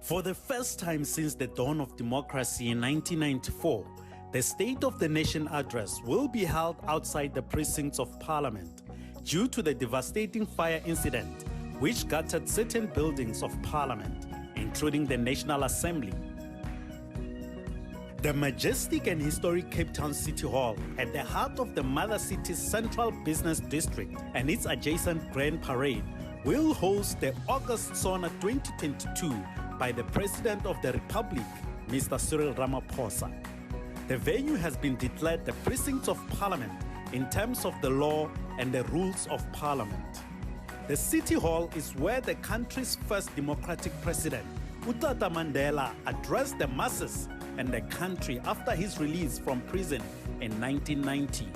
For the first time since the dawn of democracy in 1994, the State of the Nation address will be held outside the precincts of Parliament due to the devastating fire incident which gutted certain buildings of Parliament, including the National Assembly. The majestic and historic Cape Town City Hall, at the heart of the Mother City's Central Business District and its adjacent Grand Parade, will host the August SONA 2022 by the President of the Republic, Mr. Cyril Ramaphosa. The venue has been declared the precincts of Parliament in terms of the law and the rules of Parliament. The City Hall is where the country's first democratic president, Utata Mandela, addressed the masses and the country after his release from prison in 1990.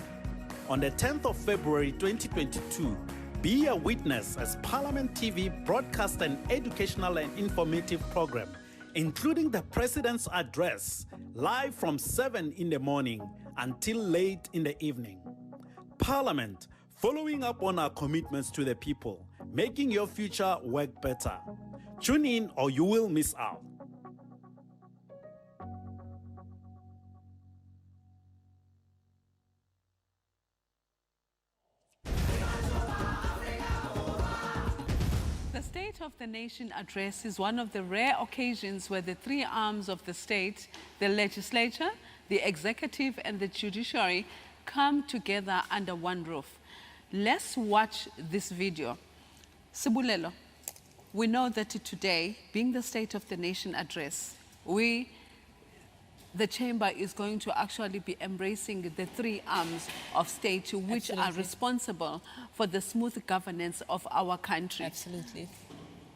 On the 10th of February 2022, be a witness as Parliament TV broadcasts an educational and informative program, including the President's address, live from 7 in the morning until late in the evening. Parliament, following up on our commitments to the people, making your future work better. Tune in or you will miss out. The State of the Nation address is one of the rare occasions where the three arms of the state, the legislature, the executive, and the judiciary come together under one roof. Let's watch this video. Sibulelo, we know that today, being the State of the Nation address, the chamber is going to actually be embracing the three arms of state which are responsible for the smooth governance of our country. Absolutely.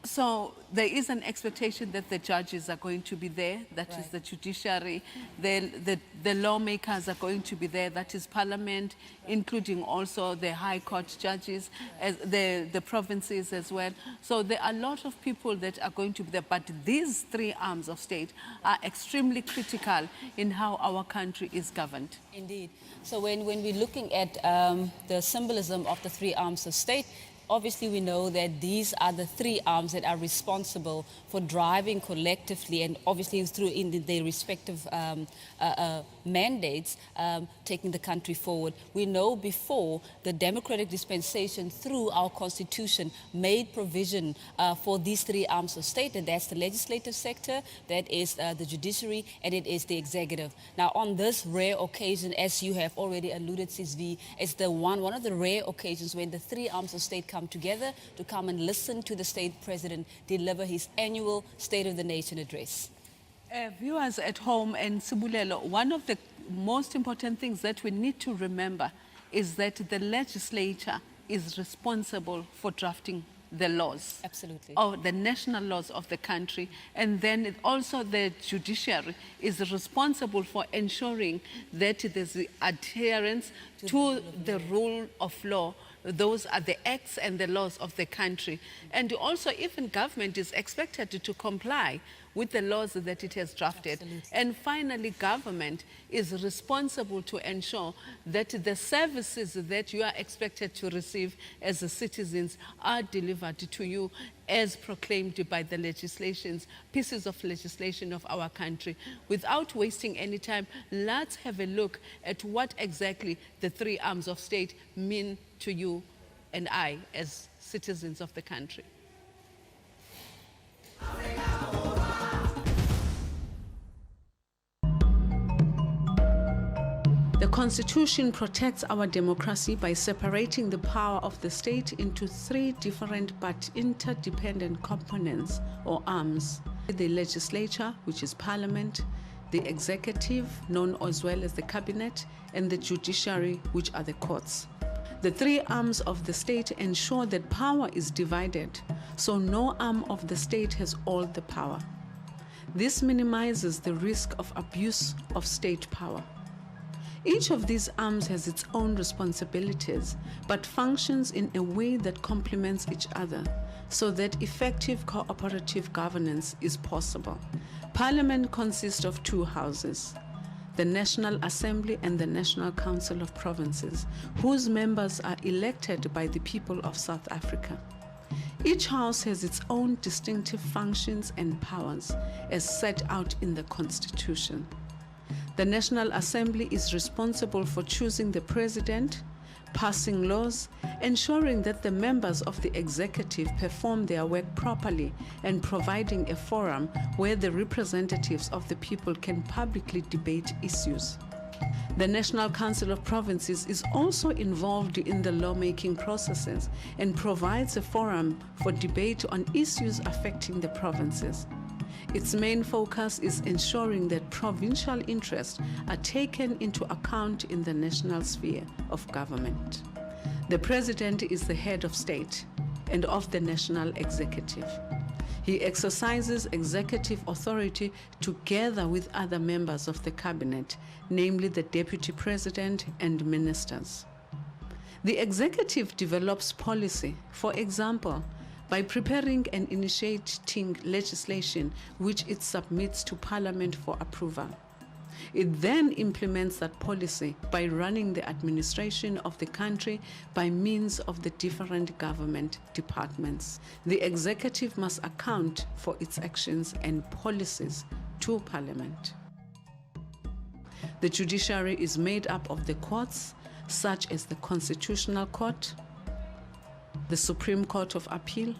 So there is an expectation that the judges are going to be there, that is the judiciary, the lawmakers are going to be there, that is Parliament, including also the High Court judges, as the provinces as well. So there are a lot of people that are going to be there, but these three arms of state are extremely critical in how our country is governed. Indeed. So when we're looking at the symbolism of the three arms of state, obviously, we know that these are the three arms that are responsible for driving collectively and obviously through in their respective mandates, taking the country forward. We know before the democratic dispensation through our constitution made provision for these three arms of state, and that's the legislative sector, that is the judiciary, and it is the executive. Now, on this rare occasion, as you have already alluded, Sis-V, it's one of the rare occasions when the three arms of state come together to come and listen to the state president deliver his annual State of the Nation address. Viewers at home and Sibulelo, one of the most important things that we need to remember is that the legislature is responsible for drafting the laws. Absolutely. Or the national laws of the country. And then also the judiciary is responsible for ensuring that there's adherence to the rule of law. Those are the acts and the laws of the country. And also even government is expected to comply with the laws that it has drafted. Absolutely. And finally, government is responsible to ensure that the services that you are expected to receive as citizens are delivered to you as proclaimed by the pieces of legislation of our country. Without wasting any time, let's have a look at what exactly the three arms of state mean to you and I as citizens of the country. The Constitution protects our democracy by separating the power of the state into three different but interdependent components or arms. The legislature, which is Parliament, the executive, known as well as the cabinet, and the judiciary, which are the courts. The three arms of the state ensure that power is divided, so no arm of the state has all the power. This minimizes the risk of abuse of state power. Each of these arms has its own responsibilities, but functions in a way that complements each other, so that effective cooperative governance is possible. Parliament consists of two houses, the National Assembly and the National Council of Provinces, whose members are elected by the people of South Africa. Each house has its own distinctive functions and powers as set out in the Constitution. The National Assembly is responsible for choosing the president, passing laws, ensuring that the members of the executive perform their work properly, and providing a forum where the representatives of the people can publicly debate issues. The National Council of Provinces is also involved in the lawmaking processes and provides a forum for debate on issues affecting the provinces. Its main focus is ensuring that provincial interests are taken into account in the national sphere of government. The President is the head of state and of the national executive. He exercises executive authority together with other members of the cabinet, namely the Deputy President and ministers. The executive develops policy, for example, by preparing and initiating legislation which it submits to Parliament for approval. It then implements that policy by running the administration of the country by means of the different government departments. The executive must account for its actions and policies to Parliament. The judiciary is made up of the courts, such as the Constitutional Court, the Supreme Court of Appeal,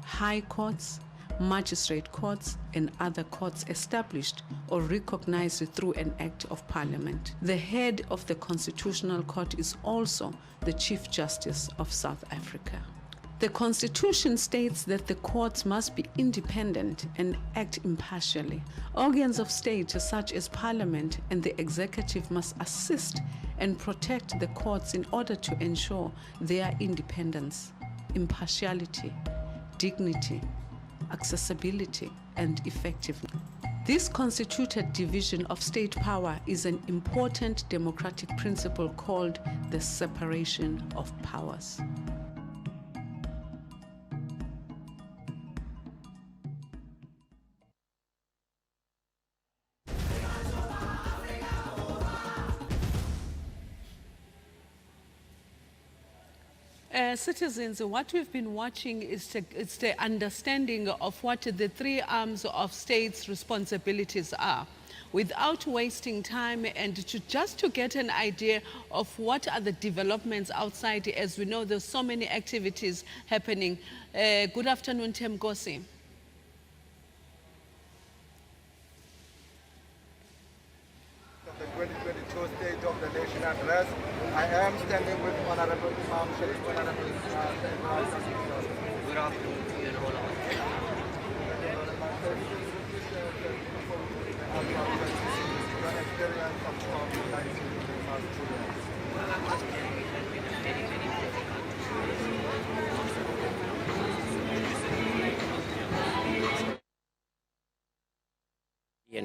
high courts, magistrate courts, and other courts established or recognized through an act of Parliament. The head of the Constitutional Court is also the Chief Justice of South Africa. The Constitution states that the courts must be independent and act impartially. Organs of state such as Parliament and the executive must assist and protect the courts in order to ensure their independence, impartiality, dignity, accessibility, and effectiveness. This constituted division of state power is an important democratic principle called the separation of powers. Citizens, what we've been watching is the understanding of what the three arms of state's responsibilities are, without wasting time, and just to get an idea of what are the developments outside. As we know, there's so many activities happening. Good afternoon, Temkosi. The 2022 State of the Nation Address. I am standing with Honorable Imam Sharif, Honorable Good afternoon to you and all of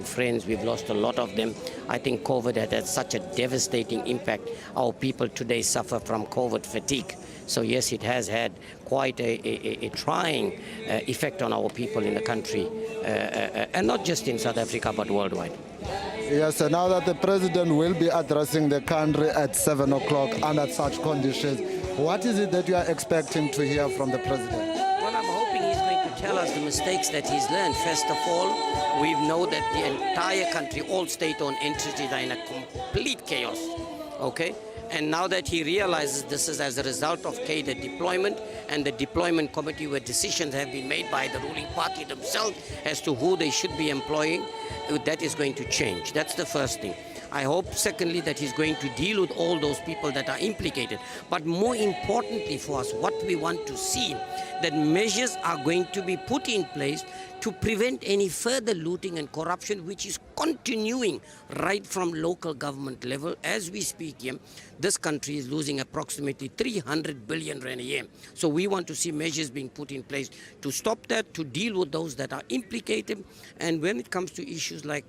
and friends, we've lost a lot of them. I think COVID had such a devastating impact. Our people today suffer from COVID fatigue. So yes, it has had quite a trying effect on our people in the country, and not just in South Africa, but worldwide. Yes, so now that the President will be addressing the country at 7 o'clock under such conditions, what is it that you are expecting to hear from the President? Well, I'm hoping he's going to tell us the mistakes that he's learned. First of all, we know that the entire country, all state-owned entities are in a complete chaos, okay? And now that he realizes this is as a result of cadre deployment and the deployment committee where decisions have been made by the ruling party themselves as to who they should be employing, that is going to change. That's the first thing. I hope, secondly, that he's going to deal with all those people that are implicated. But more importantly for us, what we want to see, that measures are going to be put in place to prevent any further looting and corruption, which is continuing right from local government level. As we speak here, this country is losing approximately 300 billion rand a year. So we want to see measures being put in place to stop that, to deal with those that are implicated. And when it comes to issues like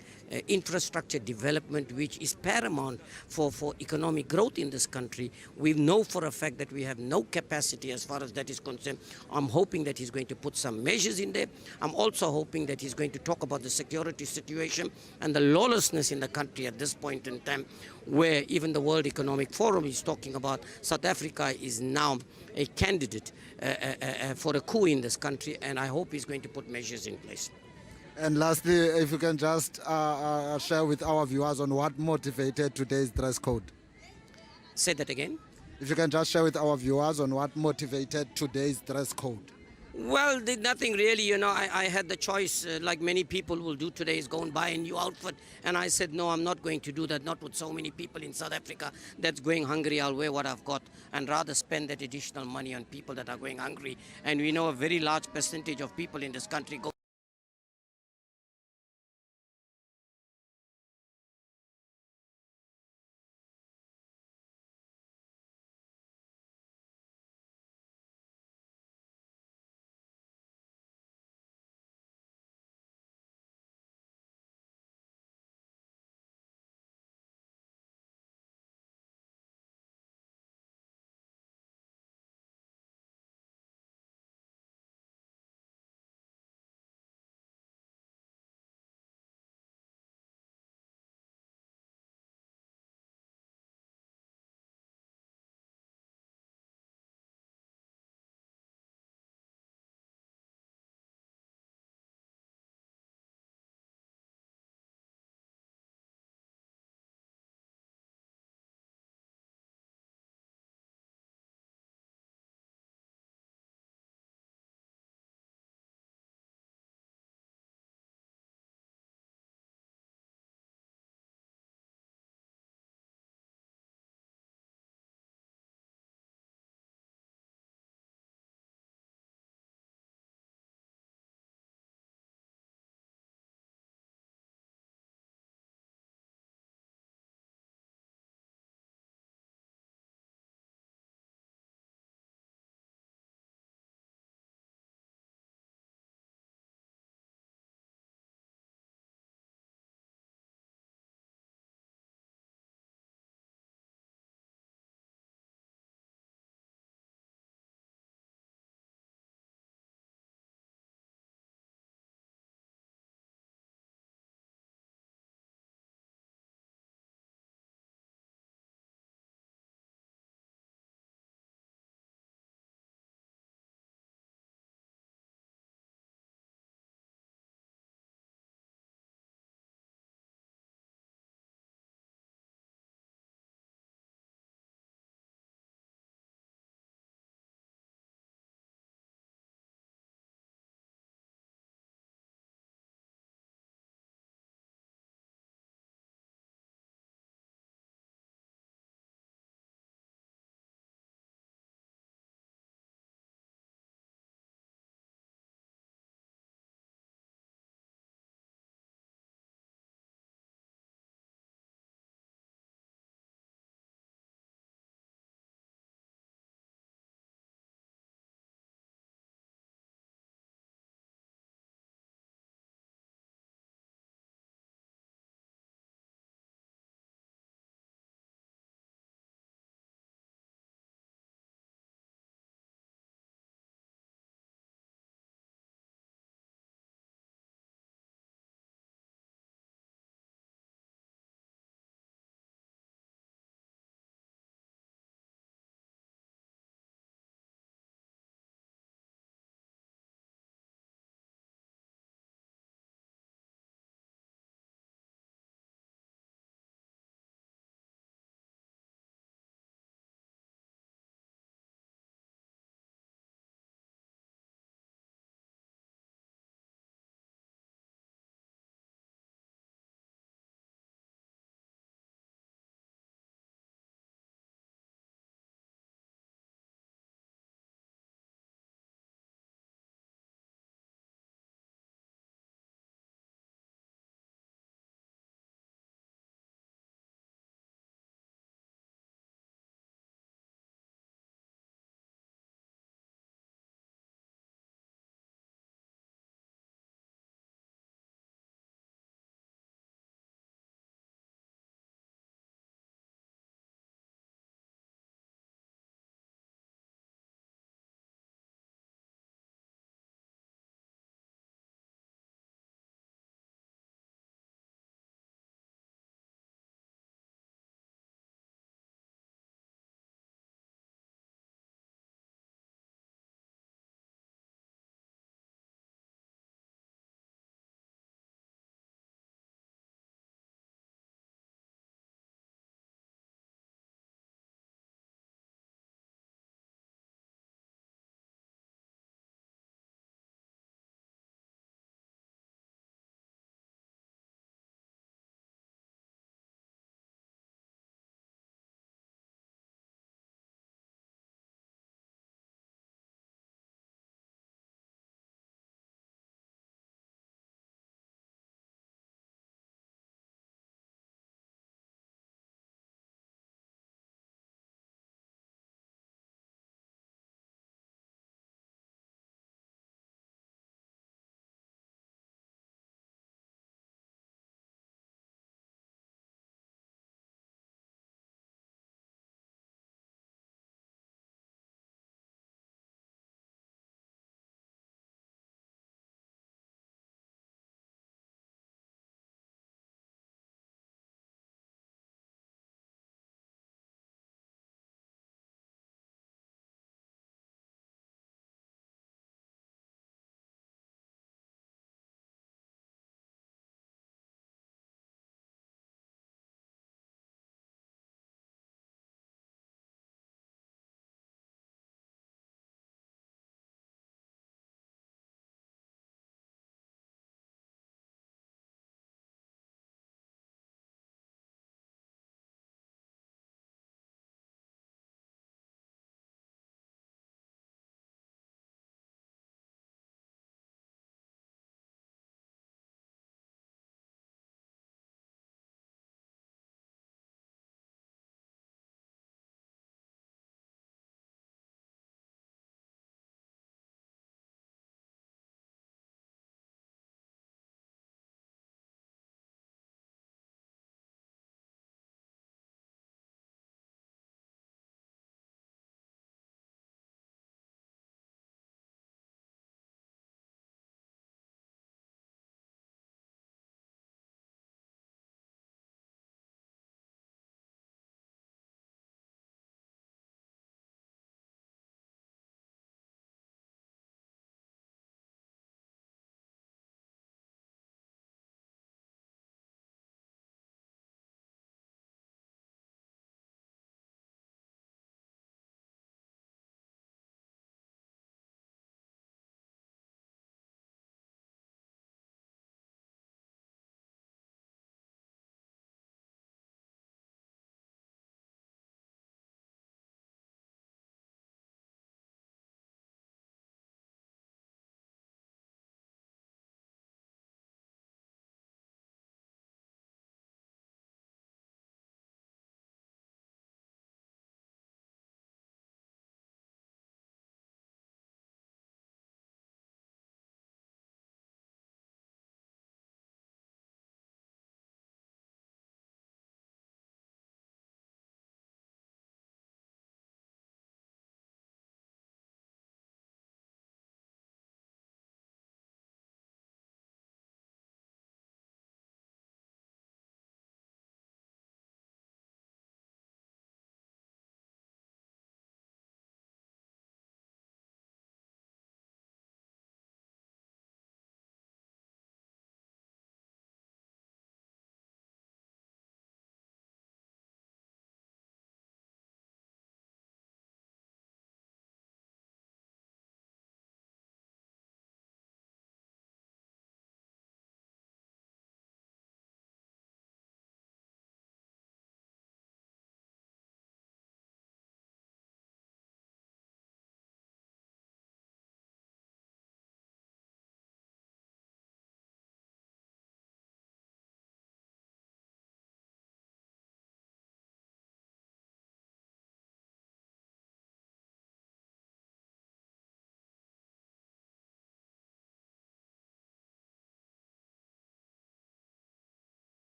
infrastructure development, which which is paramount for economic growth in this country. We know for a fact that we have no capacity as far as that is concerned. I'm hoping that he's going to put some measures in there. I'm also hoping that he's going to talk about the security situation and the lawlessness in the country at this point in time, where even the World Economic Forum is talking about South Africa is now a candidate for a coup in this country, and I hope he's going to put measures in place. And lastly, if you can just share with our viewers on what motivated today's dress code. Say that again. If you can just share with our viewers on what motivated today's dress code. Well, nothing really, you know. I had the choice, like many people will do today, is go and buy a new outfit. And I said, no, I'm not going to do that, not with so many people in South Africa that's going hungry. I'll wear what I've got and rather spend that additional money on people that are going hungry. And we know a very large percentage of people in this country go